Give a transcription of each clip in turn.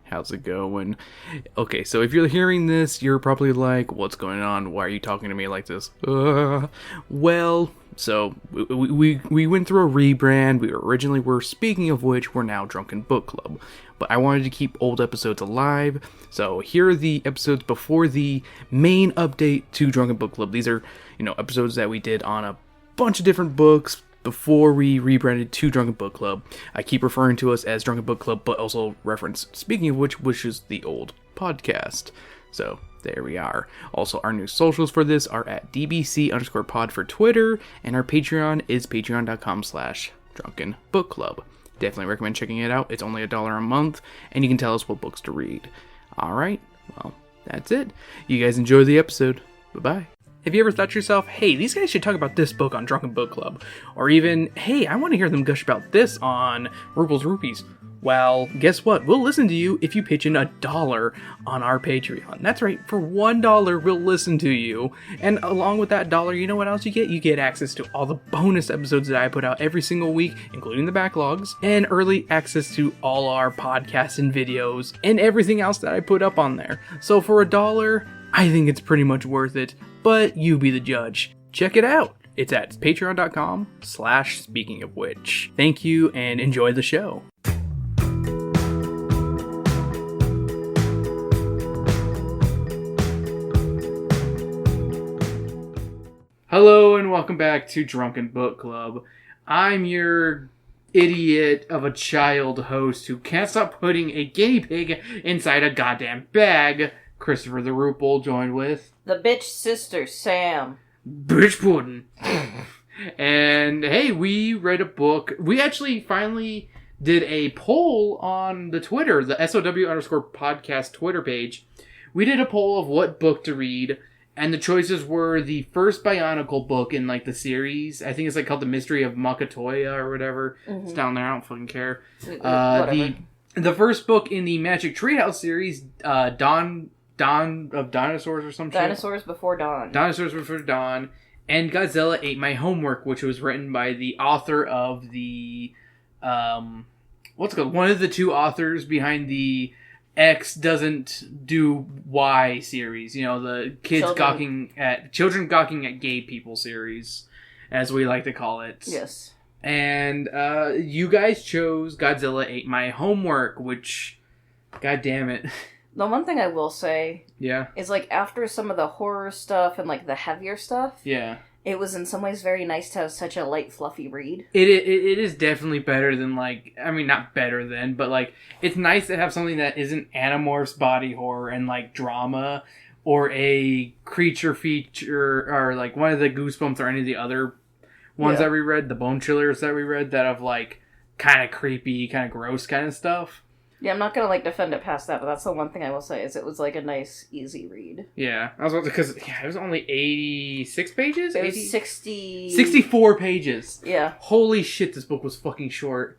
How's it going? Okay, so if you're hearing this, you're probably like, what's going on? Why are you talking to me like this? Well, so we went through a rebrand. We originally were, speaking of which, we're now Drunken Book Club. But I wanted to keep old episodes alive, so here are the episodes before the main update to Drunken Book Club. These are, episodes that we did on a bunch of different books before we rebranded to Drunken Book Club. I keep referring to us as Drunken Book Club, but also reference, speaking of which is the old podcast. So, there we are. Also, our new socials for this are at DBC_pod for Twitter, and our Patreon is patreon.com/Drunken Book Club. Definitely recommend checking it out. It's only $1 a month, and you can tell us what books to read. Alright, well, that's it. You guys enjoy the episode. Bye-bye. Have you ever thought to yourself, hey, these guys should talk about this book on Drunken Book Club? Or even, hey, I want to hear them gush about this on Rupel's Rupees. Well, guess what? We'll listen to you if you pitch in $1 on our Patreon. That's right, for $1, we'll listen to you. And along with that $1, you know what else you get? You get access to all the bonus episodes that I put out every single week, including the backlogs, and early access to all our podcasts and videos, and everything else that I put up on there. So for $1, I think it's pretty much worth it, but you be the judge. Check it out. It's at patreon.com/speaking of which. Thank you and enjoy the show. Hello and welcome back to Drunken Book Club. I'm your idiot of a child host who can't stop putting a guinea pig inside a goddamn bag, Christopher the Rupel, joined with the bitch sister, Sam. Bitch pudding. And hey, we read a book. We actually finally did a poll on the Twitter, the SOW_podcast Twitter page. We did a poll of what book to read. And the choices were the first Bionicle book in, the series. I think it's, called The Mystery of Makatoya or whatever. Mm-hmm. It's down there. I don't fucking care. The first book in the Magic Treehouse series, Dawn of Dinosaurs or some shit. Dinosaurs Before Dawn. Dinosaurs Before Dawn. And Godzilla Ate My Homework, which was written by the author of the... what's it called? One of the two authors behind the... X doesn't do Y series, the children gawking at gay people series, as we like to call it. Yes. And you guys chose Godzilla Ate My Homework, which, god damn it. The one thing I will say, yeah, is after some of the horror stuff and the heavier stuff, yeah, it was in some ways very nice to have such a light, fluffy read. It is definitely better than, not better than, but, it's nice to have something that isn't Animorphs body horror and, drama, or a creature feature, or, one of the Goosebumps or any of the other ones that we read, the Bone Chillers that we read, that have, kind of creepy, kind of gross kind of stuff. Yeah, I'm not gonna, defend it past that, but that's the one thing I will say, is it was, a nice, easy read. Yeah, I was about to, because, it was only 86 pages? It was 64 pages! Yeah. Holy shit, this book was fucking short.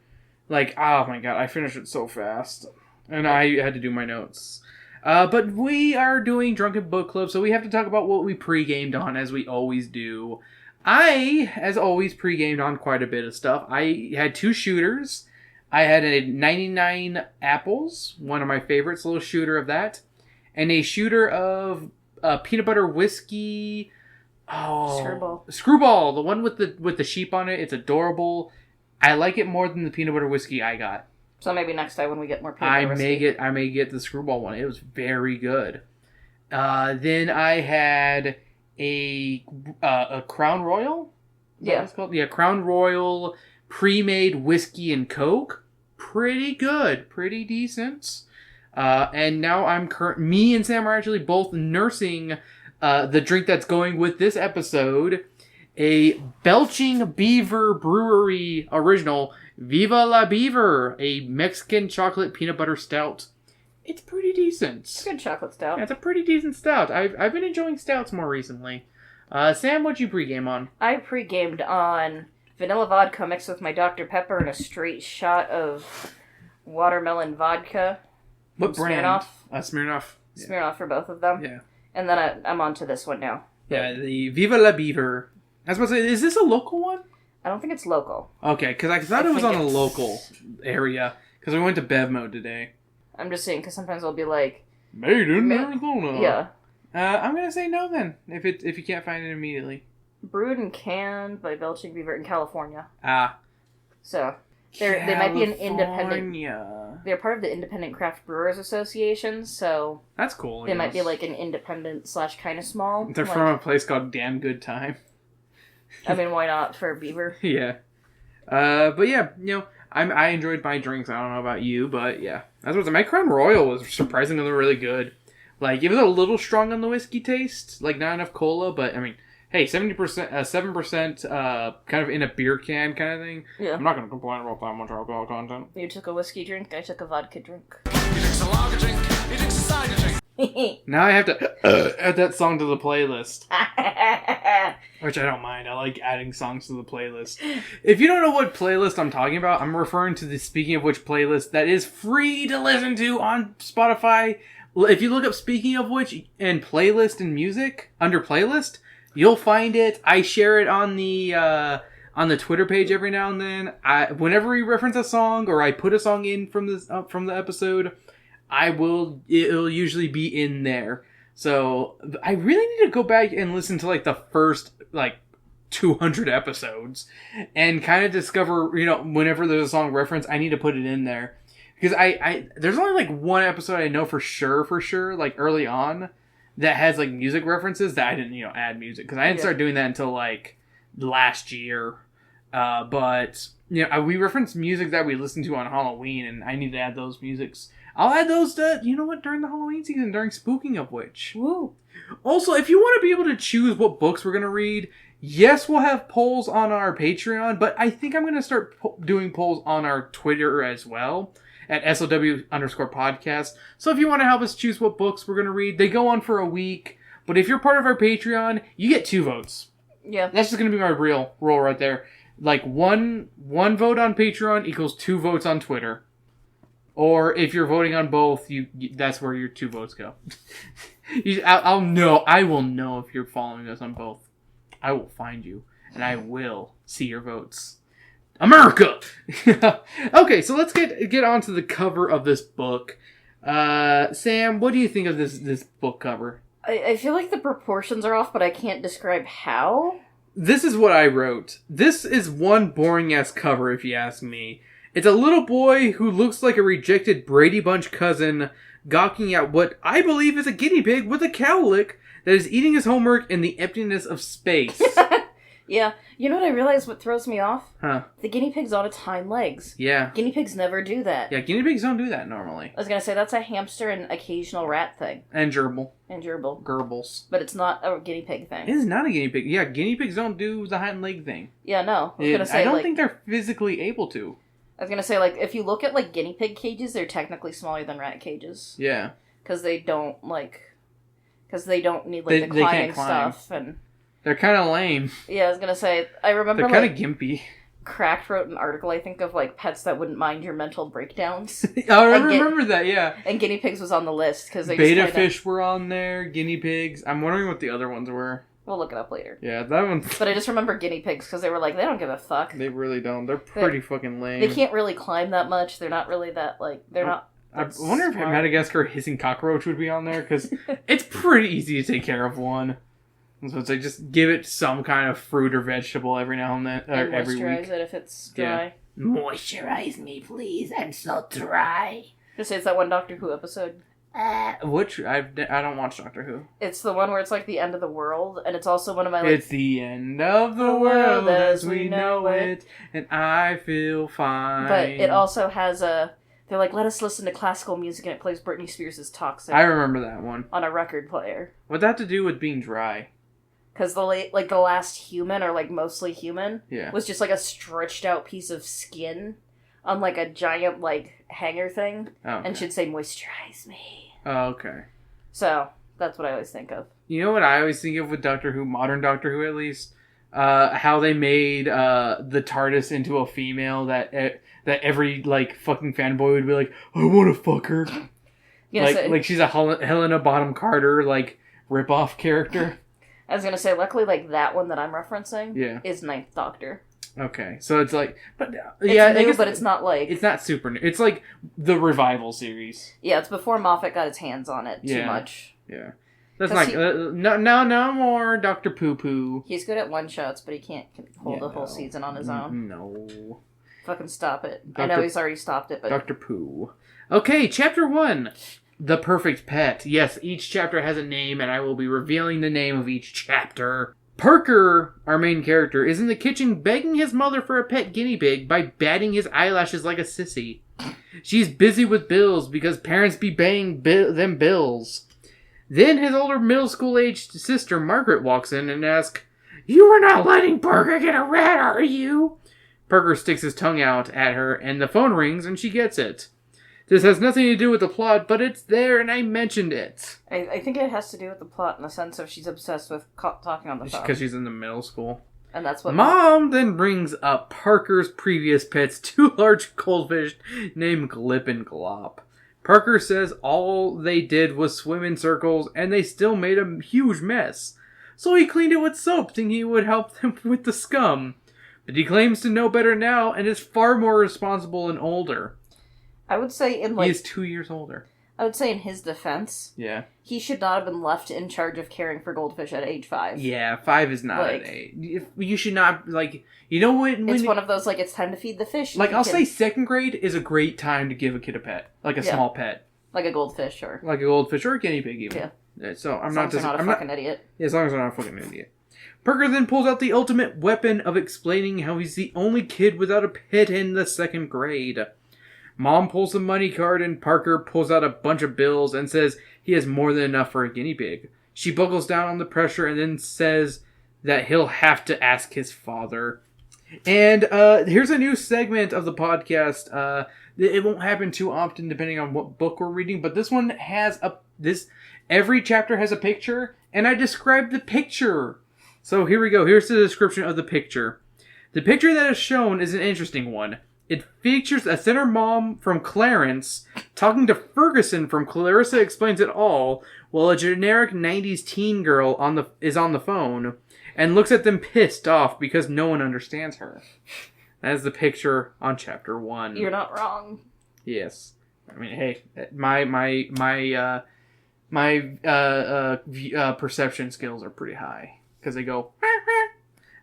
Oh my god, I finished it so fast. And I had to do my notes. But we are doing Drunken Book Club, so we have to talk about what we pre-gamed on, as we always do. I, as always, pre-gamed on quite a bit of stuff. I had 2 shooters. I had a 99 Apples, one of my favorites, little shooter of that. And a shooter of peanut butter whiskey. Oh, Screwball, the one with the sheep on it. It's adorable. I like it more than the peanut butter whiskey I got. So maybe next time when we get more peanut butter whiskey. I may get the Screwball one. It was very good. Then I had a Crown Royal. Is that what it's called? Yeah, Crown Royal pre-made whiskey and Coke. Pretty good. Pretty decent. And now me and Sam are actually both nursing the drink that's going with this episode. A Belching Beaver Brewery original, Viva la Beaver, a Mexican chocolate peanut butter stout. It's pretty decent. It's a good chocolate stout. Yeah, it's a pretty decent stout. I've been enjoying stouts more recently. Sam, what'd you pre-game on? I pre-gamed on vanilla vodka mixed with my Dr. Pepper and a straight shot of watermelon vodka. What brand? Smirnoff. Smirnoff. Yeah. Smirnoff for both of them. Yeah. And then I'm on to this one now. Yeah, the Viva la Beaver. I was about to say, is this a local one? I don't think it's local. Okay, because I thought it was on a local area, because we went to Bev Mode today. I'm just saying, because sometimes I'll be like... Made in Arizona. Yeah. I'm going to say no then, if you can't find it immediately. Brewed and canned by Belching Beaver in California. So, they might be an independent... They're part of the Independent Craft Brewers Association, so... That's cool, They might be like an independent / kind of small. They're like, from a place called Damn Good Time. I mean, why not for Beaver? Yeah. But yeah, I enjoyed my drinks. I don't know about you, but yeah. That's what my Crown Royal was surprisingly really good. Like, it was a little strong on the whiskey taste. Like, not enough cola, but I mean... Hey, 7% kind of in a beer can kind of thing. Yeah. I'm not going to complain about that much alcohol content. You took a whiskey drink, I took a vodka drink. He drinks a lager drink, he drinks a cider drink. Now I have to add that song to the playlist. Which I don't mind. I like adding songs to the playlist. If you don't know what playlist I'm talking about, I'm referring to the Speaking of Which playlist that is free to listen to on Spotify. If you look up Speaking of Which and playlist and music under playlist... You'll find it. I share it on the Twitter page every now and then. Whenever we reference a song or I put a song in from the episode, it'll usually be in there. So I really need to go back and listen to like the first 200 episodes and kind of discover, whenever there's a song reference, I need to put it in there. Because there's only like one episode I know for sure, like early on, that has, like, music references that I didn't, add music. Because I didn't start doing that until, like, last year. But, we reference music that we listened to on Halloween, and I need to add those musics. I'll add those to, during the Halloween season, during Speaking of Which. Woo. Also, if you want to be able to choose what books we're going to read, yes, we'll have polls on our Patreon, but I think I'm going to start doing polls on our Twitter as well. At SOW_podcast. So if you want to help us choose what books we're going to read, they go on for a week. But if you're part of our Patreon, you get 2 votes. Yeah. That's just going to be my real role right there. Like, one vote on Patreon equals 2 votes on Twitter. Or if you're voting on both, that's where your 2 votes go. I'll know. I will know if you're following us on both. I will find you. And I will see your votes. America! Okay, so let's get on to the cover of this book. Sam, what do you think of this book cover? I feel like the proportions are off, but I can't describe how. This is what I wrote. This is one boring-ass cover, if you ask me. It's a little boy who looks like a rejected Brady Bunch cousin gawking at what I believe is a guinea pig with a cowlick that is eating his homework in the emptiness of space. Yeah. You know what I realized what throws me off? Huh. The guinea pig's on its hind legs. Yeah. Guinea pigs never do that. Yeah, guinea pigs don't do that normally. I was gonna say, that's a hamster and occasional rat thing. And gerbil. And gerbil. Gerbils. But it's not a guinea pig thing. It is not a guinea pig. Yeah, guinea pigs don't do the hind leg thing. Yeah, no. I don't think they're physically able to. I was gonna say, if you look at, guinea pig cages, they're technically smaller than rat cages. Yeah. Because they don't, need, the climbing stuff, and... They're kind of lame. Yeah, I was gonna say, I remember, they're kind of gimpy. Cracked wrote an article, I think, of, pets that wouldn't mind your mental breakdowns. I remember that, yeah. And guinea pigs was on the list, because they Beta fish were on there, guinea pigs. I'm wondering what the other ones were. We'll look it up later. Yeah, that one... But I just remember guinea pigs, because they were they don't give a fuck. They really don't. They're pretty fucking lame. They can't really climb that much. They're not really that, they're not... I wonder if Madagascar hissing cockroach would be on there, because it's pretty easy to take care of one. So it's just give it some kind of fruit or vegetable every now and then, or every week. Moisturize it if it's dry. Yeah. Moisturize me, please. I'm so dry. Just say it's that one Doctor Who episode. Which I don't watch Doctor Who. It's the one where it's the end of the world, and it's also one of my It's the end of the world as we know it, and I feel fine. But it also has a. They're let us listen to classical music, and it plays Britney Spears' Toxic. I remember that one on a record player. What'd that have to do with being dry? Because the last human, or mostly human, was just a stretched out piece of skin on a giant hanger thing, and should say "moisturize me." Oh, okay. So that's what I always think of. You know what I always think of with Doctor Who, modern Doctor Who at least, how they made the TARDIS into a female that every fucking fanboy would be like, I want to fuck her. She's a Helena Bonham Carter rip-off character. I was gonna say, luckily, that one that I'm referencing is Ninth Doctor. Okay, so it's like, but it's yeah, new, but it's not like it's not super new. It's like the revival series. Yeah, it's before Moffat got his hands on it too much. Yeah, that's like no more Dr. Poo Poo. He's good at one shots, but he can't hold a whole season on his own. No, fucking stop it. I know he's already stopped it, but Dr. Poo. Okay, chapter 1. The Perfect Pet. Yes, each chapter has a name, and I will be revealing the name of each chapter. Parker, our main character, is in the kitchen begging his mother for a pet guinea pig by batting his eyelashes like a sissy. She's busy with bills because parents be paying them bills. Then his older middle school-aged sister, Margaret, walks in and asks, "You are not letting Parker get a rat, are you?" Parker sticks his tongue out at her, and the phone rings, and she gets it. This has nothing to do with the plot, but it's there, and I mentioned it. I think it has to do with the plot in the sense of she's obsessed with talking on the phone. Because she's in the middle school. And that's what... Mom then brings up Parker's previous pets, 2 large goldfish named Glip and Glop. Parker says all they did was swim in circles, and they still made a huge mess. So he cleaned it with soap, thinking he would help them with the scum. But he claims to know better now, and is far more responsible and older. I would say in like... He is 2 years older. I would say in his defense... Yeah. He should not have been left in charge of caring for goldfish at age 5. Yeah, 5 is not an age. You should not, like... You know when it's one of those, like, it's time to feed the fish. Like, I'll say 2nd grade is a great time to give a kid a pet. Like a small pet. Like a goldfish, or... Like a goldfish, or a guinea pig, even. Yeah. So, I'm as not just... I'm not a fucking idiot. Yeah, as long as I'm not a fucking idiot. Parker then pulls out the ultimate weapon of explaining how he's the only kid without a pet in the 2nd grade. Mom pulls the money card and Parker pulls out a bunch of bills and says he has more than enough for a guinea pig. She buckles down on the pressure and then says that he'll have to ask his father. And here's a new segment of the podcast. It won't happen too often depending on what book we're reading, but this one has every chapter has a picture, and I describe the picture. So here we go. Here's the description of the picture. The picture that is shown is an interesting one. It features a center mom from Clarence talking to Ferguson from Clarissa Explains It All, while a generic 90s teen girl is on the phone and looks at them pissed off because no one understands her. That is the picture on chapter 1. You're not wrong. Yes. I mean, hey, my perception skills are pretty high because they go.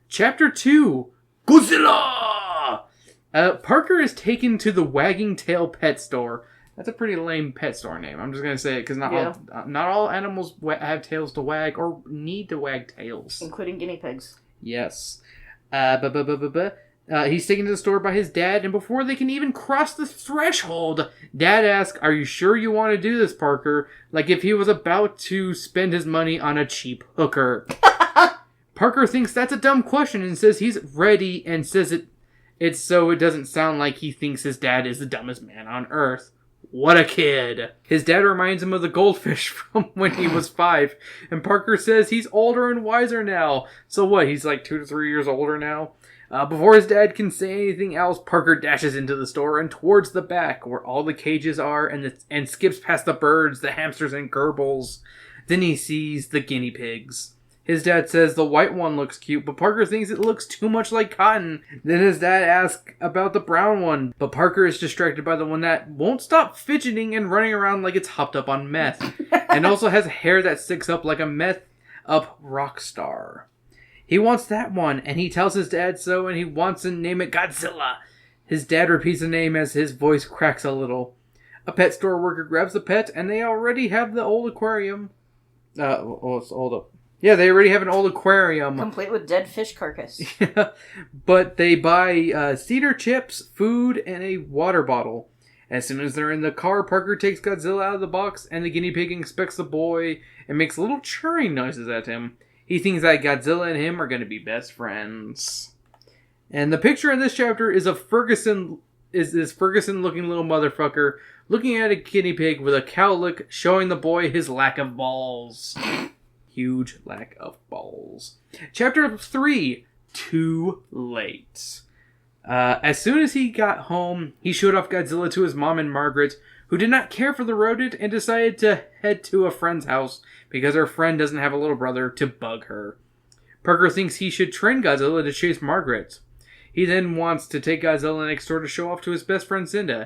Chapter 2, Godzilla! Parker is taken to the Wagging Tail Pet Store. That's a pretty lame pet store name. I'm just going to say it because not all animals have tails to wag or need to wag tails. Including guinea pigs. Yes. He's taken to the store by his dad, and before they can even cross the threshold, Dad asks, "Are you sure you want to do this, Parker?" Like if he was about to spend his money on a cheap hooker. Parker thinks that's a dumb question and says he's ready and says it's so it doesn't sound like he thinks his dad is the dumbest man on earth. What a kid. His dad reminds him of the goldfish from when he was 5, and Parker says he's older and wiser now. So what, he's like 2 to 3 years older now? Before his dad can say anything else, Parker dashes into the store and towards the back where all the cages are and skips past the birds, the hamsters, and gerbils. Then he sees the guinea pigs. His dad says the white one looks cute, but Parker thinks it looks too much like cotton. Then his dad asks about the brown one, but Parker is distracted by the one that won't stop fidgeting and running around like it's hopped up on meth, and also has hair that sticks up like a meth-up rock star. He wants that one, and he tells his dad so, and he wants to name it Godzilla. His dad repeats the name as his voice cracks a little. A pet store worker grabs the pet, and they already have the old aquarium. Hold up. Yeah, they already have an old aquarium. Complete with dead fish carcass. Yeah, but they buy cedar chips, food, and a water bottle. As soon as they're in the car, Parker takes Godzilla out of the box, and the guinea pig inspects the boy and makes little churring noises at him. He thinks that Godzilla and him are going to be best friends. And the picture in this chapter is of Ferguson, is this Ferguson-looking little motherfucker looking at a guinea pig with a cowlick, showing the boy his lack of balls. Huge lack of balls. Chapter 3, Too Late. As soon as he got home, he showed off Godzilla to his mom and Margaret, who did not care for the rodent and decided to head to a friend's house because her friend doesn't have a little brother to bug her. Parker thinks he should train Godzilla to chase Margaret. He then wants to take Godzilla next door to show off to his best friend Cindy,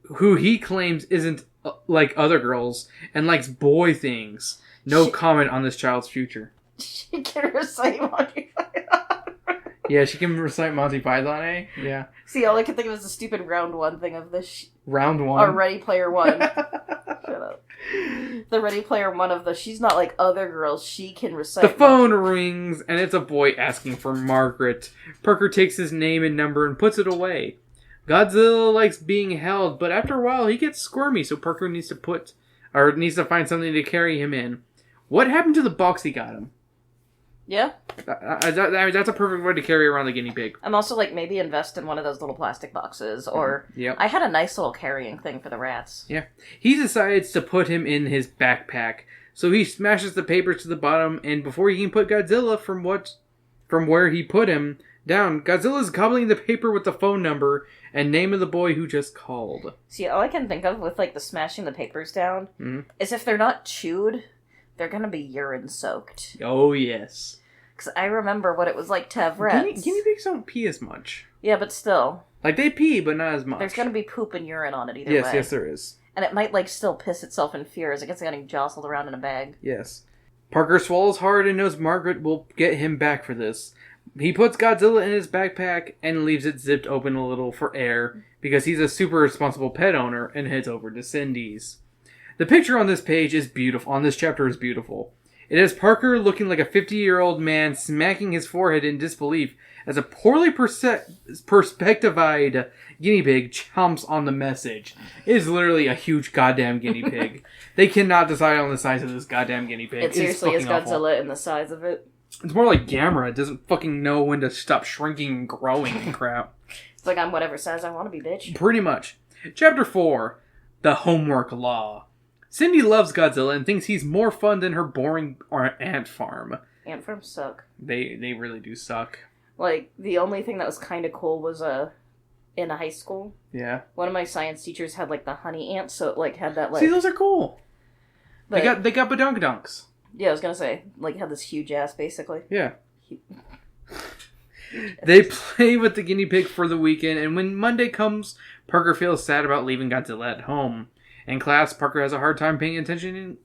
who he claims isn't like other girls and likes boy things. No comment on this child's future. She can recite Monty Python. Yeah, she can recite Monty Python, eh? Yeah. See, all I could think of was the stupid round one thing of this. Round one? Or Ready Player One. Shut up. The Ready Player One of the, she's not like other girls, she can recite. The phone rings, and it's a boy asking for Margaret. Parker takes his name and number and puts it away. Godzilla likes being held, but after a while he gets squirmy, so Parker needs to find something to carry him in. What happened to the box he got him? Yeah. That's a perfect way to carry around the guinea pig. I'm also like, maybe invest in one of those little plastic boxes, or... Yep. I had a nice little carrying thing for the rats. Yeah. He decides to put him in his backpack, so he smashes the papers to the bottom, and before he can put Godzilla from where he put him down, Godzilla's gobbling the paper with the phone number and name of the boy who just called. See, all I can think of with like the smashing the papers down is if they're not chewed, they're gonna be urine soaked. Oh, yes. Because I remember what it was like to have rats. Guinea pigs don't pee as much. Yeah, but still. Like, they pee, but not as much. There's gonna be poop and urine on it either way. Yes, there is. And it might, like, still piss itself in fear as it gets getting jostled around in a bag. Yes. Parker swallows hard and knows Margaret will get him back for this. He puts Godzilla in his backpack and leaves it zipped open a little for air because he's a super responsible pet owner and heads over to Cindy's. The picture on this page is beautiful. On this chapter is beautiful. It has Parker looking like a 50-year-old man smacking his forehead in disbelief as a poorly perspectivized guinea pig chomps on the message. It is literally a huge goddamn guinea pig. They cannot decide on the size of this goddamn guinea pig. It seriously is Godzilla in the size of it. It's more like Gamera. It doesn't fucking know when to stop shrinking and growing and crap. It's like I'm whatever size I want to be, bitch. Pretty much. Chapter 4. The Homework Law. Cindy loves Godzilla and thinks he's more fun than her boring ant farm. Ant farms suck. They really do suck. Like, the only thing that was kind of cool was in high school. Yeah. One of my science teachers had like the honey ant, so it like had that like. See, those are cool. But, they got badunkadunks. Yeah, I was gonna say, like, had this huge ass basically. Yeah. They play with the guinea pig for the weekend, and when Monday comes, Parker feels sad about leaving Godzilla at home. In class, Parker has a hard time paying attention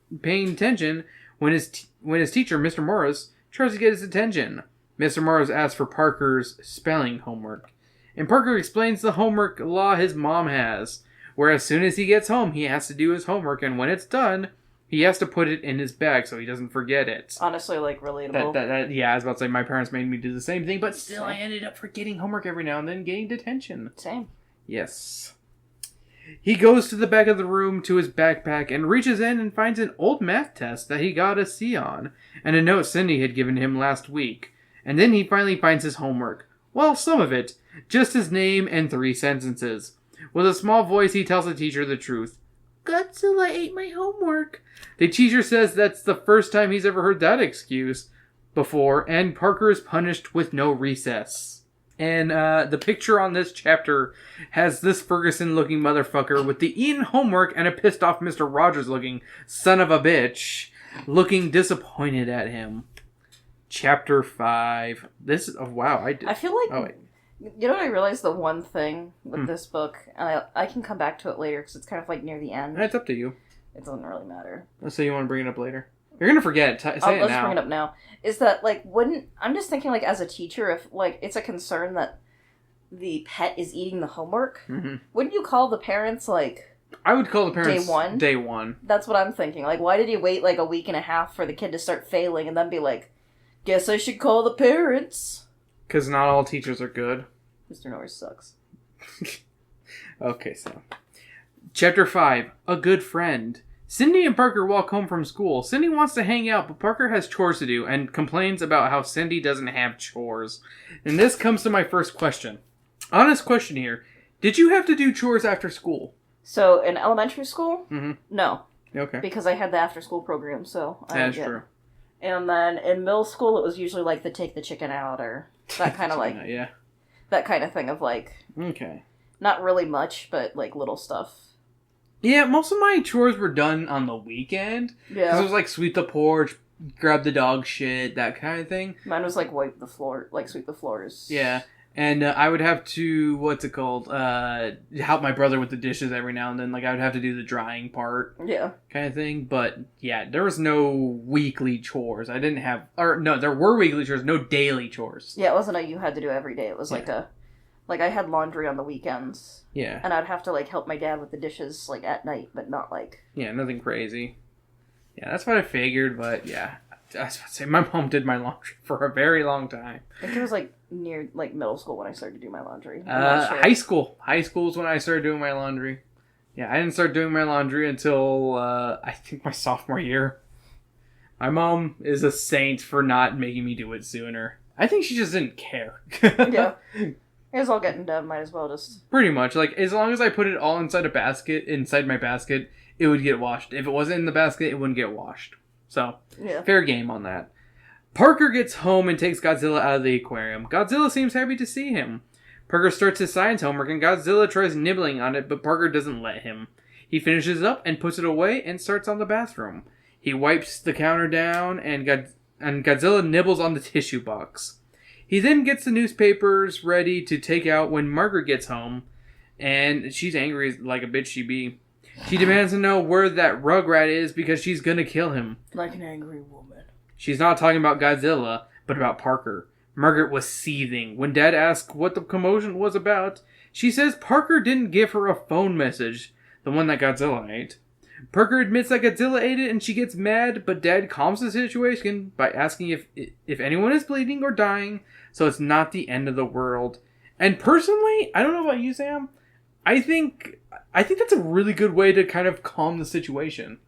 when his teacher, Mr. Morris, tries to get his attention. Mr. Morris asks for Parker's spelling homework, and Parker explains the homework law his mom has, where as soon as he gets home, he has to do his homework, and when it's done, he has to put it in his bag so he doesn't forget it. Honestly, like, relatable. Yeah, I was about to say my parents made me do the same thing, but still I ended up forgetting homework every now and then, getting detention. Same. Yes. He goes to the back of the room to his backpack and reaches in and finds an old math test that he got a C on, and a note Cindy had given him last week. And then he finally finds his homework. Well, some of it. Just his name and 3 sentences. With a small voice, he tells the teacher the truth. Godzilla ate my homework. The teacher says that's the first time he's ever heard that excuse before, and Parker is punished with no recess. And the picture on this chapter has this Ferguson-looking motherfucker with the Ian homework and a pissed-off Mr. Rogers-looking son of a bitch looking disappointed at him. Chapter 5. This is... Oh, wow. I feel like... Oh, wait. You know what I realized? The one thing with this book, and I can come back to it later because it's kind of like near the end. It's up to you. It doesn't really matter. So you want to bring it up later? You're going to forget it. Say it now. Let's bring it up now. Is that, like, I'm just thinking, like, as a teacher, if, like, it's a concern that the pet is eating the homework, wouldn't you call the parents, like... I would call the parents... Day one? Day one. That's what I'm thinking. Like, why did you wait, like, a week and a half for the kid to start failing and then be like, guess I should call the parents? Because not all teachers are good. Mr. Norris sucks. Okay, so... Chapter 5. A Good Friend. Cindy and Parker walk home from school. Cindy wants to hang out, but Parker has chores to do and complains about how Cindy doesn't have chores. And this comes to my first question. Honest question here. Did you have to do chores after school? So, in elementary school? No. Okay. Because I had the after-school program, so... That's true. And then in middle school, it was usually like the take the chicken out or that kind of like... Yeah. That kind of thing of like... Okay. Not really much, but like little stuff. Yeah, most of my chores were done on the weekend. Yeah. Because it was like sweep the porch, grab the dog shit, that kind of thing. Mine was like wipe the floor, like sweep the floors. Yeah. And I would have to, help my brother with the dishes every now and then. Like, I would have to do the drying part. Yeah. Kind of thing. But, yeah, there was no weekly chores. there were weekly chores, no daily chores. Yeah, it wasn't you had to do every day. It was like I had laundry on the weekends. Yeah. And I'd have to, like, help my dad with the dishes, like, at night, but not, like... Yeah, nothing crazy. Yeah, that's what I figured, but, yeah. I was about to say, my mom did my laundry for a very long time. I think it was, like, near, like, middle school when I started to do my laundry. High school. High school is when I started doing my laundry. Yeah, I didn't start doing my laundry until, I think my sophomore year. My mom is a saint for not making me do it sooner. I think she just didn't care. Yeah. It was all getting done, might as well just... Pretty much. Like, as long as I put it all inside my basket, it would get washed. If it wasn't in the basket, it wouldn't get washed. So, yeah. Fair game on that. Parker gets home and takes Godzilla out of the aquarium. Godzilla seems happy to see him. Parker starts his science homework and Godzilla tries nibbling on it, but Parker doesn't let him. He finishes up and puts it away and starts on the bathroom. He wipes the counter down and Godzilla nibbles on the tissue box. He then gets the newspapers ready to take out when Margaret gets home, and she's angry like a bitch she be. She demands to know where that Rugrat is because she's gonna kill him. Like an angry woman. She's not talking about Godzilla, but about Parker. Margaret was seething. When Dad asked what the commotion was about, she says Parker didn't give her a phone message, the one that Godzilla ate. Parker admits that Godzilla ate it and she gets mad, but Dad calms the situation by asking if anyone is bleeding or dying, so it's not the end of the world. And personally, I don't know about you, Sam, I think that's a really good way to kind of calm the situation.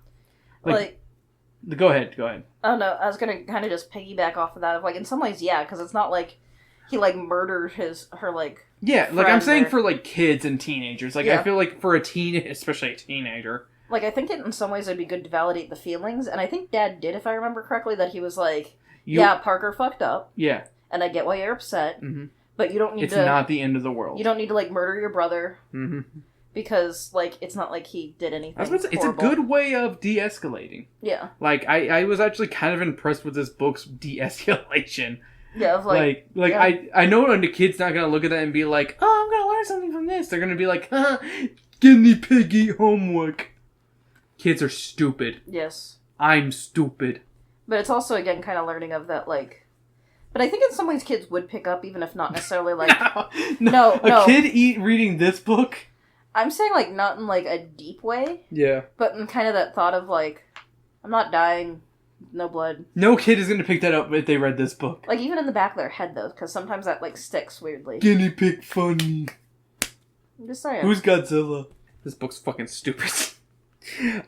Like go ahead. Oh no, I was gonna kind of just piggyback off of that. Of like, in some ways, yeah, because it's not like he like murdered her like. Yeah, like I'm saying for like kids and teenagers. Like I feel like for especially a teenager. Like I think in some ways it'd be good to validate the feelings, and I think Dad did, if I remember correctly, that he was like, yeah, Parker fucked up. Yeah. And I get why you're upset, but you don't need to... It's not the end of the world. You don't need to, like, murder your brother, because, like, it's not like he did anything horrible. It's a good way of de-escalating. Yeah. Like, I was actually kind of impressed with this book's de-escalation. Yeah, of like... I know the kid's not going to look at that and be like, oh, I'm going to learn something from this. They're going to be like, guinea piggy homework. Kids are stupid. Yes. I'm stupid. But it's also, again, kind of learning of that, like... But I think in some ways kids would pick up, even if not necessarily, like... No. A kid reading this book? I'm saying, like, not in, like, a deep way. Yeah. But in kind of that thought of, like, I'm not dying, no blood. No kid is going to pick that up if they read this book. Like, even in the back of their head, though, because sometimes that, like, sticks weirdly. Guinea pig funny. I'm just saying. Who's Godzilla? This book's fucking stupid.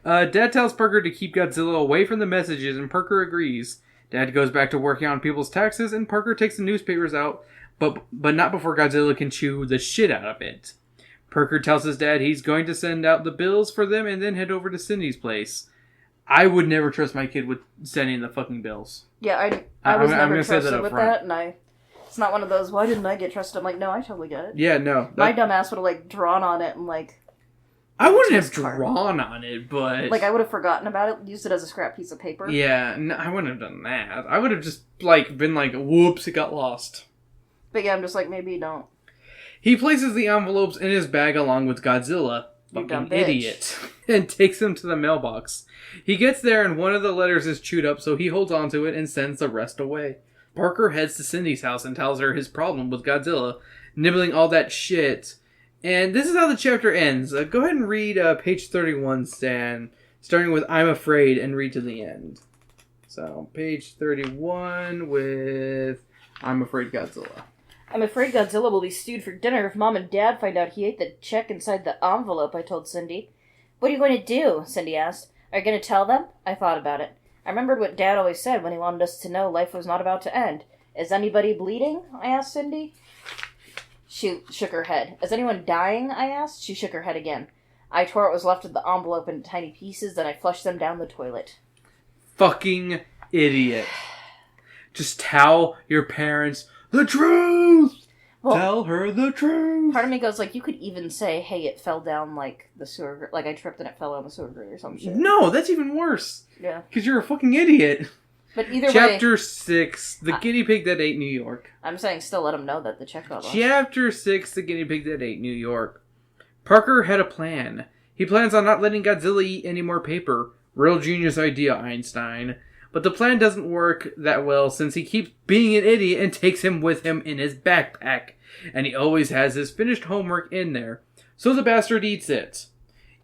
Dad tells Parker to keep Godzilla away from the messages, and Parker agrees. Dad goes back to working on people's taxes, and Parker takes the newspapers out, but not before Godzilla can chew the shit out of it. Parker tells his dad he's going to send out the bills for them and then head over to Cindy's place. I would never trust my kid with sending the fucking bills. Yeah, I was never trusted with that, and it's not one of those, why didn't I get trusted? I'm like, no, I totally get it. Yeah, no. My dumb ass would have, like, drawn on it and, like... I wouldn't have drawn on it, but... Like, I would have forgotten about it, used it as a scrap piece of paper. Yeah, no, I wouldn't have done that. I would have just, like, been like, whoops, it got lost. But yeah, I'm just like, maybe you don't. He places the envelopes in his bag along with Godzilla, fucking idiot, and takes them to the mailbox. He gets there and one of the letters is chewed up, so he holds onto it and sends the rest away. Parker heads to Cindy's house and tells her his problem with Godzilla, nibbling all that shit. And this is how the chapter ends. Go ahead and read page 31, Stan, starting with I'm afraid, and read to the end. So, page 31 with I'm afraid Godzilla. I'm afraid Godzilla will be stewed for dinner if Mom and Dad find out he ate the check inside the envelope, I told Cindy. What are you going to do? Cindy asked. Are you going to tell them? I thought about it. I remembered what Dad always said when he wanted us to know life was not about to end. Is anybody bleeding? I asked Cindy. She shook her head. Is anyone dying? I asked. She shook her head again. I tore what was left of the envelope into tiny pieces, then I flushed them down the toilet. Fucking idiot. Just tell your parents the truth! Well, tell her the truth! Part of me goes, like, you could even say, hey, it fell down, like, the sewer... Like, I tripped and it fell down the sewer grate or some shit. No, that's even worse. Yeah. Because you're a fucking idiot. But either way... Chapter 6, The Guinea Pig That Ate New York. I'm saying still let him know that the check got lost. Chapter 6, The Guinea Pig That Ate New York. Parker had a plan. He plans on not letting Godzilla eat any more paper. Real genius idea, Einstein. But the plan doesn't work that well since he keeps being an idiot and takes him with him in his backpack. And he always has his finished homework in there. So the bastard eats it.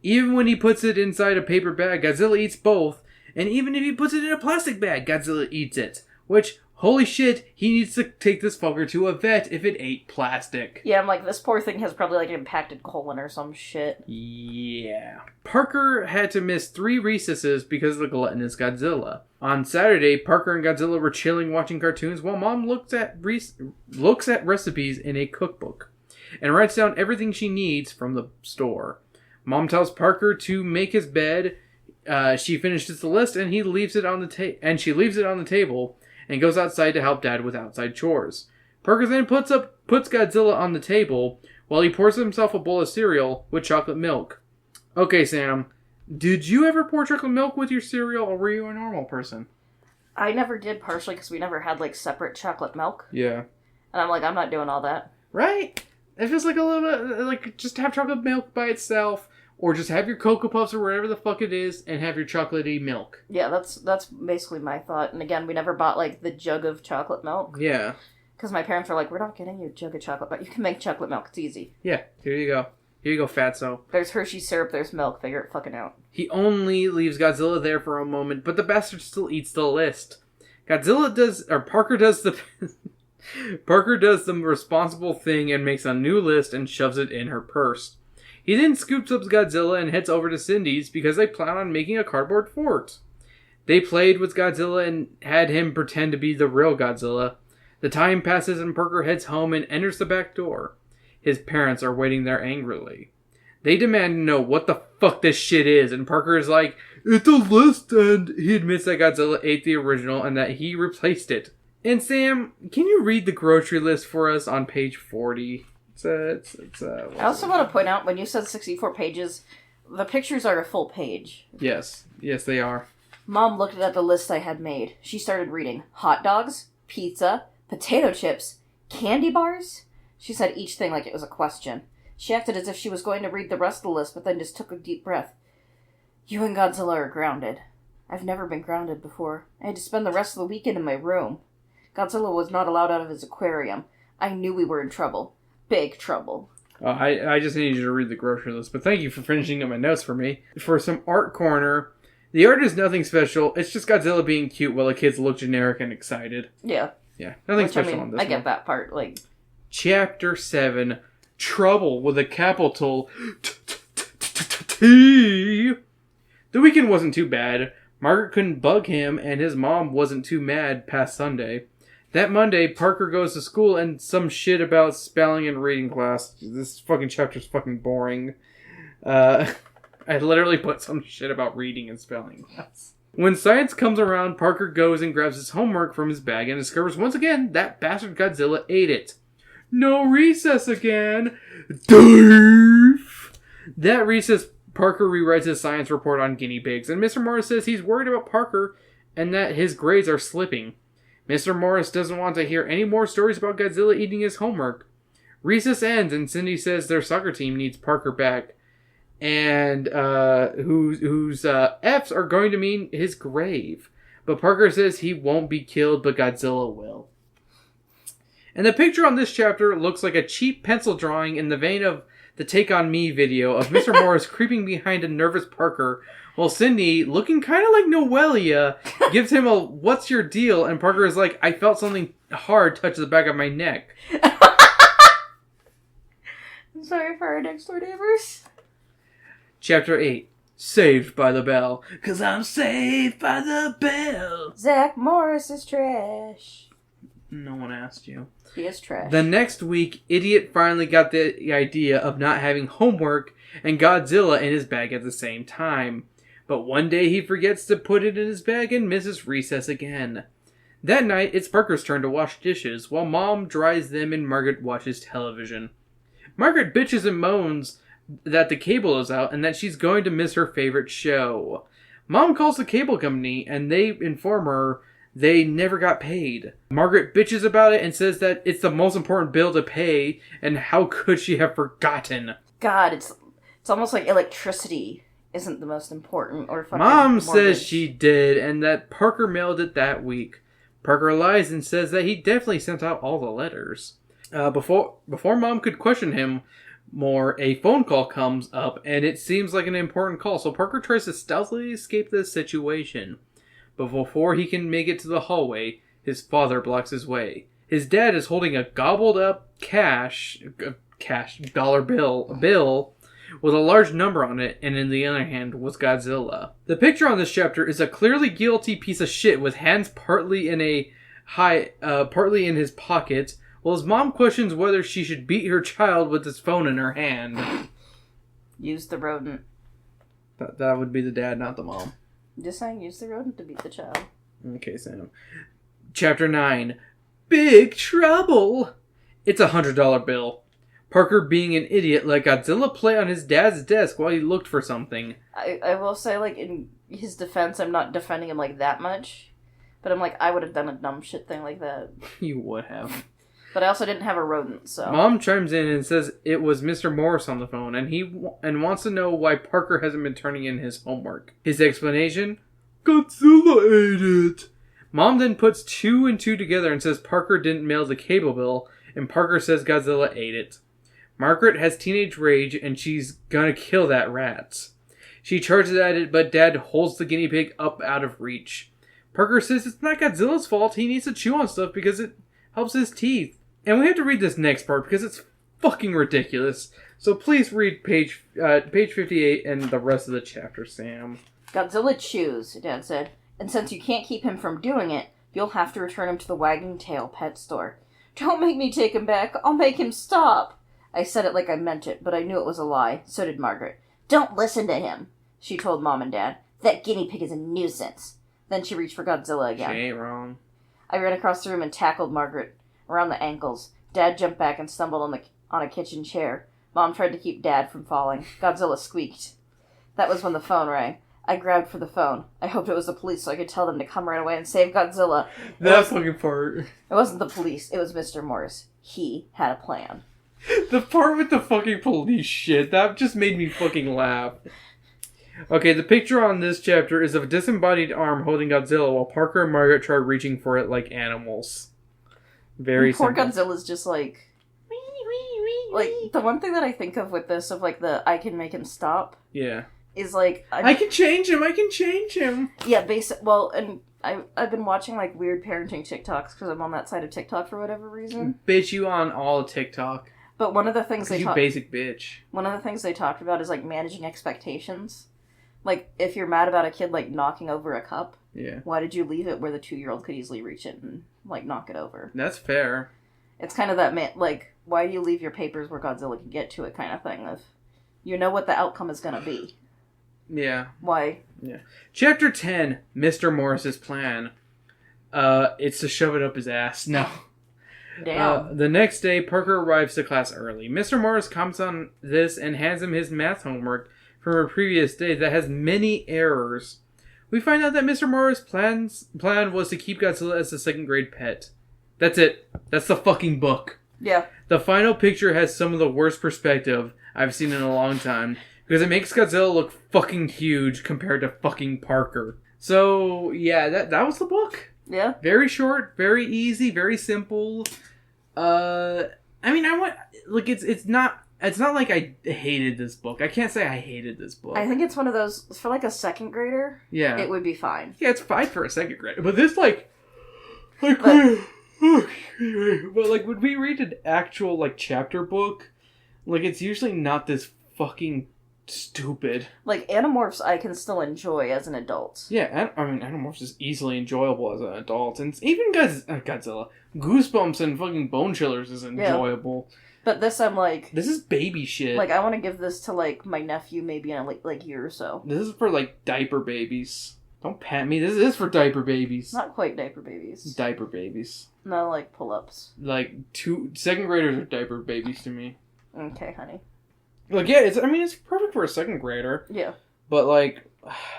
Even when he puts it inside a paper bag, Godzilla eats both. And even if he puts it in a plastic bag, Godzilla eats it. Which, holy shit, he needs to take this fucker to a vet if it ate plastic. Yeah, I'm like, this poor thing has probably like an impacted colon or some shit. Yeah. Parker had to miss 3 recesses because of the gluttonous Godzilla. On Saturday, Parker and Godzilla were chilling watching cartoons while Mom looks at recipes in a cookbook and writes down everything she needs from the store. Mom tells Parker to make his bed. She finishes the list and she leaves it on the table and goes outside to help Dad with outside chores. Parker then puts Godzilla on the table while he pours himself a bowl of cereal with chocolate milk. Okay, Sam, did you ever pour chocolate milk with your cereal, or were you a normal person? I never did, partially because we never had like separate chocolate milk. Yeah. And I'm like, I'm not doing all that. Right? It feels like a little bit like just have chocolate milk by itself. Or just have your Cocoa Puffs or whatever the fuck it is, and have your chocolatey milk. Yeah, that's basically my thought. And again, we never bought, like, the jug of chocolate milk. Yeah. Because my parents were like, we're not getting you a jug of chocolate, but you can make chocolate milk. It's easy. Yeah, here you go. Here you go, fatso. There's Hershey syrup, there's milk. Figure it fucking out. He only leaves Godzilla there for a moment, but the bastard still eats the list. Parker does the responsible thing and makes a new list and shoves it in her purse. He then scoops up Godzilla and heads over to Cindy's because they plan on making a cardboard fort. They played with Godzilla and had him pretend to be the real Godzilla. The time passes and Parker heads home and enters the back door. His parents are waiting there angrily. They demand to know what the fuck this shit is, and Parker is like, it's a list, and he admits that Godzilla ate the original and that he replaced it. And Sam, can you read the grocery list for us on page 40? I also want to point out, when you said 64 pages, the pictures are a full page. Yes, they are. Mom looked at the list I had made. She started reading hot dogs, pizza, potato chips, candy bars. She said each thing like it was a question. She acted as if she was going to read the rest of the list, but then just took a deep breath. You and Godzilla are grounded. I've never been grounded before. I had to spend the rest of the weekend in my room. Godzilla was not allowed out of his aquarium. I knew we were in trouble. Big trouble. I just needed you to read the grocery list, but thank you for finishing up my notes for me. For some art corner, the art is nothing special. It's just Godzilla being cute while the kids look generic and excited. Yeah. Yeah, nothing special on this I get that part. Like, Chapter 7, Trouble with a capital T. The weekend wasn't too bad. Margaret couldn't bug him, and his mom wasn't too mad past Sunday. That Monday, Parker goes to school and some shit about spelling and reading class. This fucking chapter's fucking boring. I literally put some shit about reading and spelling class. When science comes around, Parker goes and grabs his homework from his bag and discovers once again that bastard Godzilla ate it. No recess again! Dave! That recess, Parker rewrites his science report on guinea pigs, and Mr. Morris says he's worried about Parker and that his grades are slipping. Mr. Morris doesn't want to hear any more stories about Godzilla eating his homework. Recess ends, and Cindy says their soccer team needs Parker back, and whose F's are going to mean his grave. But Parker says he won't be killed, but Godzilla will. And the picture on this chapter looks like a cheap pencil drawing in the vein of the Take On Me video of Mr. Morris creeping behind a nervous Parker, while Cindy, looking kind of like Noelia, gives him a "what's your deal?" and Parker is like, I felt something hard touch the back of my neck. I'm sorry for our next door neighbors. Chapter 8. Saved by the Bell. 'Cause I'm saved by the bell. Zach Morris is trash. No one asked you. He is trash. The next week, Idiot finally got the idea of not having homework and Godzilla in his bag at the same time. But one day he forgets to put it in his bag and misses recess again. That night, it's Parker's turn to wash dishes, while Mom dries them and Margaret watches television. Margaret bitches and moans that the cable is out and that she's going to miss her favorite show. Mom calls the cable company and they inform her they never got paid. Margaret bitches about it and says that it's the most important bill to pay, and how could she have forgotten? God, it's almost like electricity isn't the most important, or fucking Mom mortgage. says she did, and that Parker mailed it that week. Parker lies and says that he definitely sent out all the letters. Before Mom could question him more, a phone call comes up, and it seems like an important call, so Parker tries to stealthily escape this situation. But before he can make it to the hallway, his father blocks his way. His dad is holding a gobbled up dollar bill with a large number on it, and in the other hand was Godzilla. The picture on this chapter is a clearly guilty piece of shit with hands partly in his pocket, while his mom questions whether she should beat her child with his phone in her hand. Use the rodent. That would be the dad, not the mom. I'm just saying, use the rodent to beat the child. Okay, Sam. Chapter 9. Big Trouble! It's a $100 bill. Parker, being an idiot, let Godzilla play on his dad's desk while he looked for something. I will say, like, in his defense, I'm not defending him, like, that much. But I'm like, I would have done a dumb shit thing like that. You would have. But I also didn't have a rodent, so... Mom chimes in and says it was Mr. Morris on the phone, and wants to know why Parker hasn't been turning in his homework. His explanation? Godzilla ate it! Mom then puts 2 and 2 together and says Parker didn't mail the cable bill, and Parker says Godzilla ate it. Margaret has teenage rage, and she's gonna kill that rat. She charges at it, but Dad holds the guinea pig up out of reach. Parker says it's not Godzilla's fault, he needs to chew on stuff because it helps his teeth. And we have to read this next part because it's fucking ridiculous. So please read page 58 and the rest of the chapter, Sam. Godzilla chews, Dad said, and since you can't keep him from doing it, you'll have to return him to the Wagging Tail pet store. Don't make me take him back, I'll make him stop. I said it like I meant it, but I knew it was a lie. So did Margaret. Don't listen to him, she told Mom and Dad. That guinea pig is a nuisance. Then she reached for Godzilla again. She ain't wrong. I ran across the room and tackled Margaret around the ankles. Dad jumped back and stumbled on a kitchen chair. Mom tried to keep Dad from falling. Godzilla squeaked. That was when the phone rang. I grabbed for the phone. I hoped it was the police so I could tell them to come right away and save Godzilla. That fucking part. It wasn't the police. It was Mr. Morris. He had a plan. The part with the fucking police shit, that just made me fucking laugh. Okay, the picture on this chapter is of a disembodied arm holding Godzilla while Parker and Margaret try reaching for it like animals. Very poor simple. Godzilla's just like... Like, the one thing that I think of with this, of like the I can make him stop... Yeah. Is like... I can change him! Yeah, well, and I've been watching like weird parenting TikToks because I'm on that side of TikTok for whatever reason. Bitch, you on all of TikTok. But one of the things you basic bitch. One of the things they talked about is like managing expectations. Like, if you're mad about a kid like knocking over a cup, yeah, why did you leave it where the 2-year-old could easily reach it and like knock it over? That's fair. It's kind of that like, why do you leave your papers where Godzilla can get to it kind of thing? If you know what the outcome is gonna be. Yeah. Why? Yeah. Chapter 10, Mr. Morris's plan. It's to shove it up his ass. No. Damn. The next day, Parker arrives to class early. Mr. Morris comments on this and hands him his math homework from a previous day that has many errors. We find out that Mr. Morris' plan was to keep Godzilla as a second grade pet. That's it. That's the fucking book. Yeah. The final picture has some of the worst perspective I've seen in a long time, because it makes Godzilla look fucking huge compared to fucking Parker. So, yeah, that was the book. Yeah. Very short, very easy, very simple. I mean, it's not like I hated this book. I can't say I hated this book. I think it's one of those, for like a second grader, yeah, it would be fine. Yeah, it's fine for a second grader. But this, like but like, when we read an actual, like, chapter book, like, it's usually not this fucking stupid. Like, Animorphs I can still enjoy as an adult. Yeah, Animorphs is easily enjoyable as an adult. And even Godzilla, Goosebumps and fucking Bone Chillers is enjoyable. Yeah. But this, I'm like... This is baby shit. Like, I want to give this to, like, my nephew maybe in a, like year or so. This is for, like, diaper babies. Don't pat me. This is for diaper babies. Not quite diaper babies. Diaper babies. No, like, pull-ups. Like, second graders are diaper babies to me. Okay, honey. Like, yeah, it's perfect for a second grader. Yeah. But, like,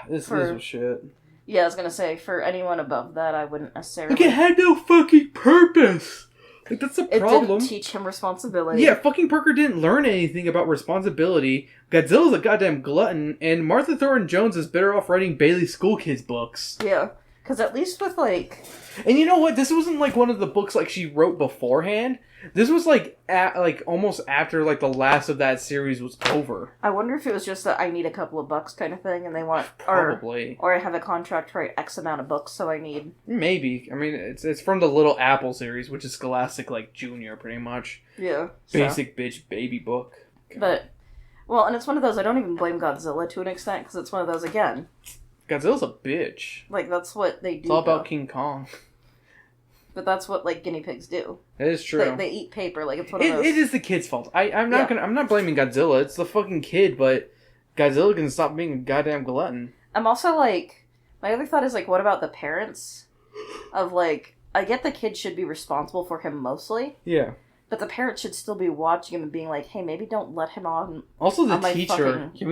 this is shit. Yeah, I was gonna say, for anyone above that, I wouldn't necessarily... Like, it had no fucking purpose! Like, that's the problem. It didn't teach him responsibility. Yeah, fucking Parker didn't learn anything about responsibility. Godzilla's a goddamn glutton, and Martha Thornton Jones is better off writing Bailey School Kids books. Yeah, because at least with, like... And you know what? This wasn't, like, one of the books, like, she wrote beforehand. This was, like, almost after, like, the last of that series was over. I wonder if it was just that I need a couple of bucks kind of thing, and they want... Probably. Or I have a contract to write X amount of books, so I need... Maybe. I mean, it's from the Little Apple series, which is Scholastic, like, Junior, pretty much. Yeah. Basic bitch baby book. God. But... Well, and it's one of those, I don't even blame Godzilla to an extent, because it's one of those, again... Godzilla's a bitch. Like, that's what they do. It's all about King Kong. But that's what, like, guinea pigs do. It is true. They eat paper, like, it's one of those... It is the kid's fault. I'm not blaming Godzilla, it's the fucking kid, but Godzilla can stop being a goddamn glutton. I'm also, like... My other thought is, like, what about the parents? Of, like... I get the kid should be responsible for him mostly. Yeah. But the parents should still be watching him and being like, hey, maybe don't let him on. Also, the on teacher. Can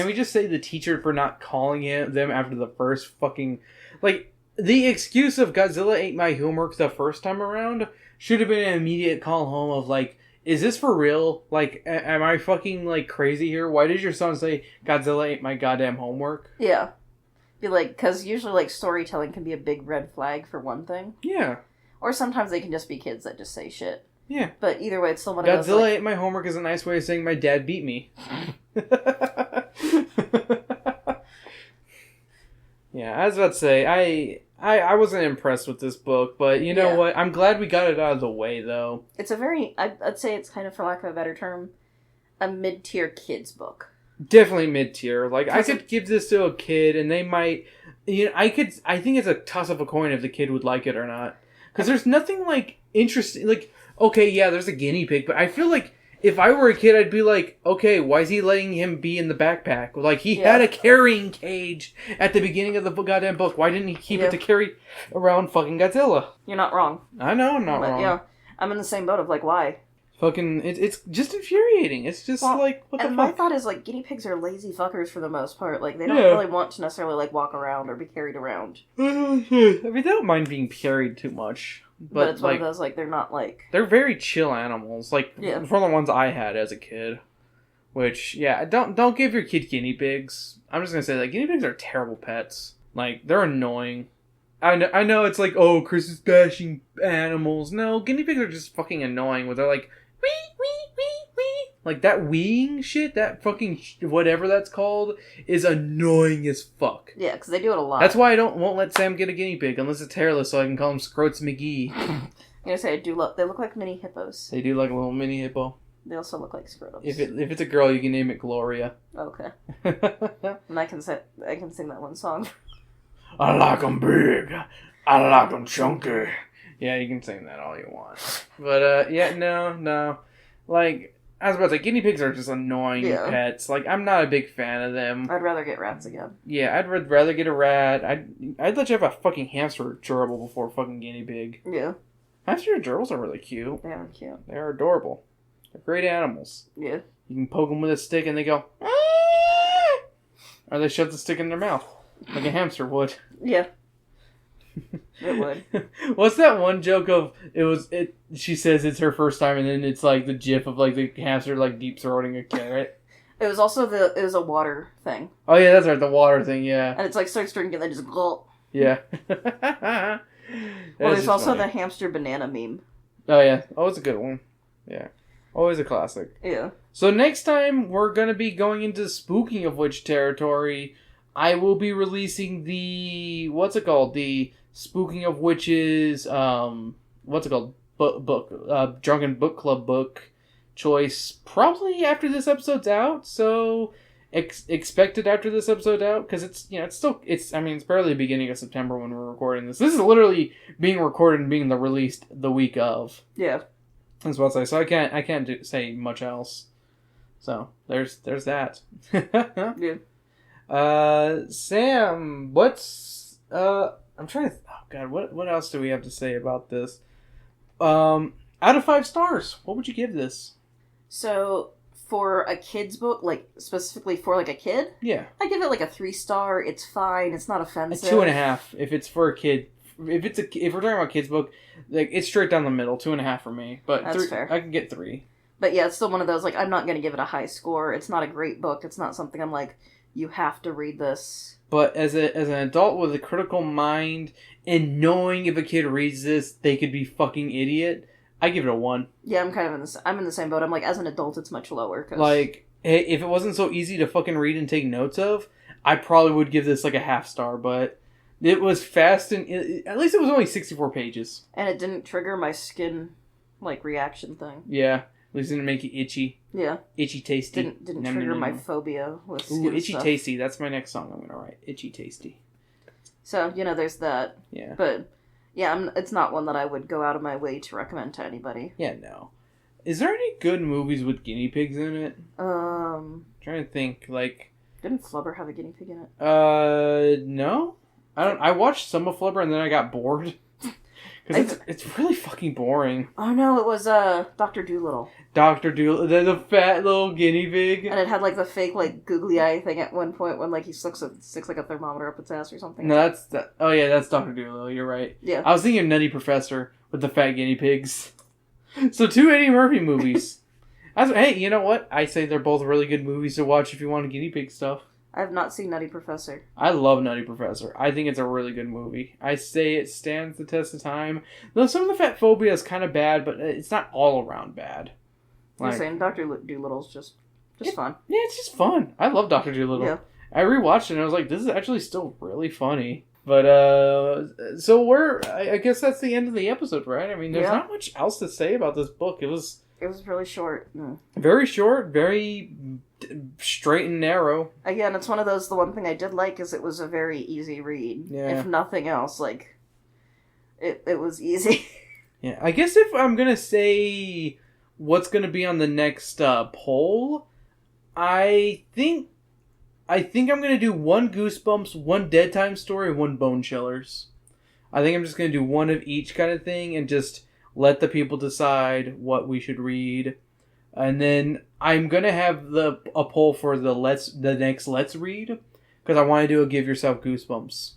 we just say the teacher for not calling them after the first fucking... Like, the excuse of Godzilla ate my homework the first time around should have been an immediate call home of, like, is this for real? Like, am I fucking, like, crazy here? Why did your son say Godzilla ate my goddamn homework? Yeah. Be like, because usually, like, storytelling can be a big red flag for one thing. Yeah. Or sometimes they can just be kids that just say shit. Yeah. But either way, it's still one of those... Godzilla ate my homework is a nice way of saying my dad beat me. Yeah, I was about to say, I wasn't impressed with this book, but you know what? I'm glad we got it out of the way, though. It's a very... I'd say it's kind of, for lack of a better term, a mid-tier kids book. Definitely mid-tier. Like, I could give this to a kid, and they might... You know, I think it's a toss of a coin if the kid would like it or not. Because there's nothing, like, interesting... Like, okay, yeah, there's a guinea pig, but I feel like if I were a kid, I'd be like, okay, why is he letting him be in the backpack? Like, he had a carrying cage at the beginning of the goddamn book. Why didn't he keep it to carry around fucking Godzilla? You're not wrong. I know I'm not wrong. Yeah, I'm in the same boat of, like, why? Fucking, it's just infuriating. It's just, like, what the fuck? And my thought is, like, guinea pigs are lazy fuckers for the most part. Like, they don't really want to necessarily, like, walk around or be carried around. I mean, they don't mind being carried too much. But it's one of those, like, they're not, like... They're very chill animals. Like, from the ones I had as a kid. Which, yeah, don't give your kid guinea pigs. I'm just gonna say, like, guinea pigs are terrible pets. Like, they're annoying. I know it's like, oh, Chris is bashing animals. No, guinea pigs are just fucking annoying. Where they're like, wee, wee, wee, wee. Like, that weeing shit, that fucking whatever that's called, is annoying as fuck. Yeah, because they do it a lot. That's why I won't let Sam get a guinea pig, unless it's hairless, so I can call him Scroats McGee. I'm gonna say, they look like mini hippos. They do like a little mini hippo. They also look like scrotums. If it's a girl, you can name it Gloria. Okay. And I can sing that one song. I like 'em big. I like 'em chunky. Yeah, you can sing that all you want. But, no. Like, I was about to say, guinea pigs are just annoying pets. Like, I'm not a big fan of them. I'd rather get rats again. Yeah, I'd rather get a rat. I'd let you have a fucking hamster gerbil before a fucking guinea pig. Yeah. Hamster gerbils are really cute. They are cute. They are adorable. They're great animals. Yeah. You can poke them with a stick and they go, Aah! Or they shove the stick in their mouth. Like a hamster would. Yeah. It would. What's that one joke of she says it's her first time and then it's like the gif of like the hamster like deep throating a carrot. It was also it was a water thing. Oh yeah, that's right, the water thing, yeah. And it's like starts drinking and then just gulp. Yeah. Well, there's also the hamster banana meme. Oh yeah. Oh, it's a good one. Yeah. Always a classic. Yeah. So next time we're gonna be going into Speaking of Which territory. I will be releasing the the Speaking of Witches book Drunken Book Club book choice probably after this episode's out. So expect it after this episode's out because it's barely the beginning of September when we're recording this. This is literally being recorded and being released the week of. Yeah. That's what I say. So I can't say much else. So there's that. Yeah. Sam, what's I'm trying to. Oh God, what else do we have to say about this? Out of 5 stars, what would you give this? So for a kid's book, like, specifically for, like, a kid, I give it, like, a 3-star. It's fine. It's not offensive. A 2.5 if it's for a kid. If we're talking about kids' book, like, it's straight down the middle. 2.5 for me. But that's fair. I can get 3. But yeah, it's still one of those, like, I'm not going to give it a high score. It's not a great book. It's not something I'm like, you have to read this. But as an adult with a critical mind and knowing if a kid reads this, they could be fucking idiot, I give it a 1. Yeah, I'm in the same boat. I'm like, as an adult, it's much lower. Cause... Like, if it wasn't so easy to fucking read and take notes of, I probably would give this like a 0.5 star, but it was fast and at least it was only 64 pages. And it didn't trigger my skin, like, reaction thing. Yeah. At least it didn't make you itchy. Yeah. Itchy tasty. Didn't trigger my phobia with skin itchy stuff. tasty. That's my next song I'm going to write. Itchy tasty. So, there's that. Yeah. But, yeah, it's not one that I would go out of my way to recommend to anybody. Yeah, no. Is there any good movies with guinea pigs in it? I'm trying to think, like... Didn't Flubber have a guinea pig in it? No. I watched some of Flubber and then I got bored. Because it's really fucking boring. Oh no, it was Dr. Dolittle. Dr. Dolittle, the fat little guinea pig. And it had like the fake like googly eye thing at one point when like he sticks like a thermometer up its ass or something. No, that's Dr. Dolittle, you're right. Yeah. I was thinking of Nutty Professor with the fat guinea pigs. So 2 Eddie Murphy movies. Hey, you know what? I say they're both really good movies to watch if you want guinea pig stuff. I have not seen Nutty Professor. I love Nutty Professor. I think it's a really good movie. I say it stands the test of time. Though some of the fat phobia is kind of bad, but it's not all around bad. Like, you're saying Dr. Dolittle's just fun. Yeah, it's just fun. I love Dr. Dolittle. Yeah. I rewatched it and I was like, this is actually still really funny. But, so I guess that's the end of the episode, right? I mean, there's not much else to say about this book. It was really short. Very short, very straight and narrow. Again, it's one of those, the one thing I did like is it was a very easy read. Yeah. If nothing else, like, it was easy. Yeah, I guess if I'm going to say what's going to be on the next poll, I think I'm going to do 1 Goosebumps, 1 Dead Time Story, and 1 Bone Chillers. I think I'm just going to do 1 of each kind of thing and just let the people decide what we should read. And then I'm going to have a poll for the next Let's Read, because I want to do a Give Yourself Goosebumps.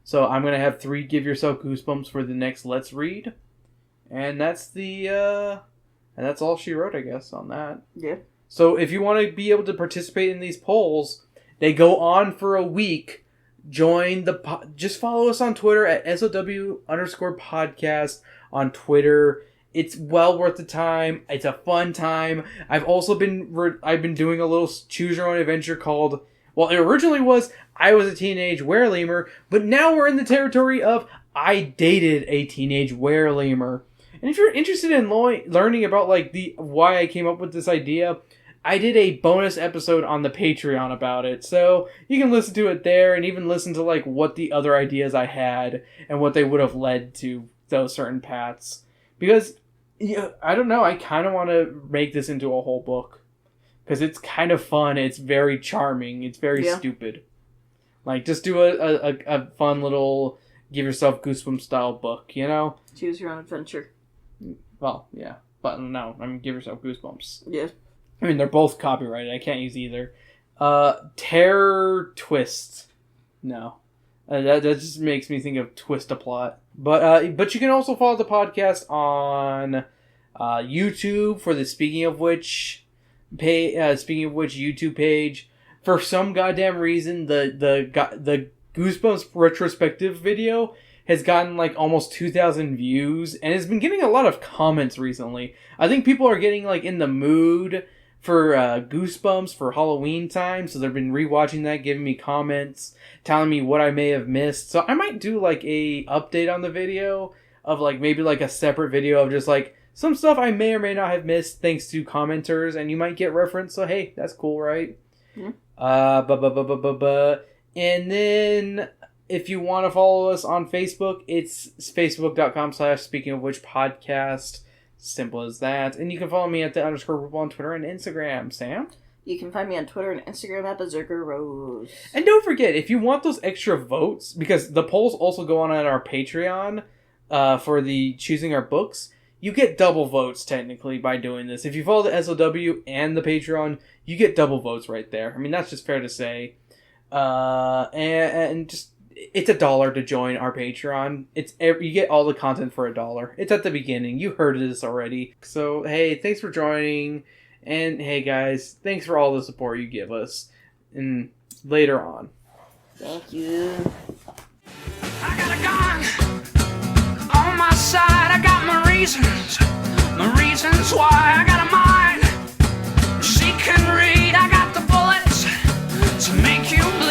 So I'm going to have 3 Give Yourself Goosebumps for the next Let's Read. And that's and that's all she wrote, I guess, on that. Yeah. So if you want to be able to participate in these polls, they go on for a week. Just follow us on Twitter at SOW_podcast on Twitter. It's well worth the time. It's a fun time. I've also been doing a little choose your own adventure called, well, it originally was I was a teenage werelemur, but now we're in the territory of I dated a teenage werelemur. And if you're interested in learning about like why I came up with this idea, I did a bonus episode on the Patreon about it. So you can listen to it there and even listen to like what the other ideas I had and what they would have led to those certain paths. Because, I don't know, I kind of want to make this into a whole book. Because it's kind of fun, it's very charming, it's very stupid. Like, just do a fun little Give Yourself Goosebumps style book, you know? Choose your own adventure. Well, yeah. But no, I mean, Give Yourself Goosebumps. Yeah. I mean, they're both copyrighted, I can't use either. Terror Twist. No. That just makes me think of Twist-a-Plot. But you can also follow the podcast on YouTube for the Speaking of Which YouTube page. For some goddamn reason, the Goosebumps retrospective video has gotten like almost 2,000 views and has been getting a lot of comments recently. I think people are getting like in the mood for Goosebumps for Halloween time, so they've been rewatching that, giving me comments, telling me what I may have missed. So I might do like a update on the video of like maybe like a separate video of just like some stuff I may or may not have missed thanks to commenters, and you might get reference. So hey, that's cool, right? Mm-hmm. And then if you want to follow us on Facebook, it's facebook.com/speakingofwhich podcast. Simple as that. And you can follow me at the _group on Twitter and Instagram. Sam? You can find me on Twitter and Instagram at Berserker Rose. And don't forget, if you want those extra votes, because the polls also go on at our Patreon for the choosing our books, you get double votes technically by doing this. If you follow the SOW and the Patreon, you get double votes right there. I mean, that's just fair to say. And just it's $1 to join our Patreon. You get all the content for $1. It's at the beginning. You heard this already. So hey, thanks for joining, and hey guys, thanks for all the support you give us. And later on. Thank you. I got a gun on my side. I got my reasons why. I got a mind she can read. I got the bullets to make you bleed.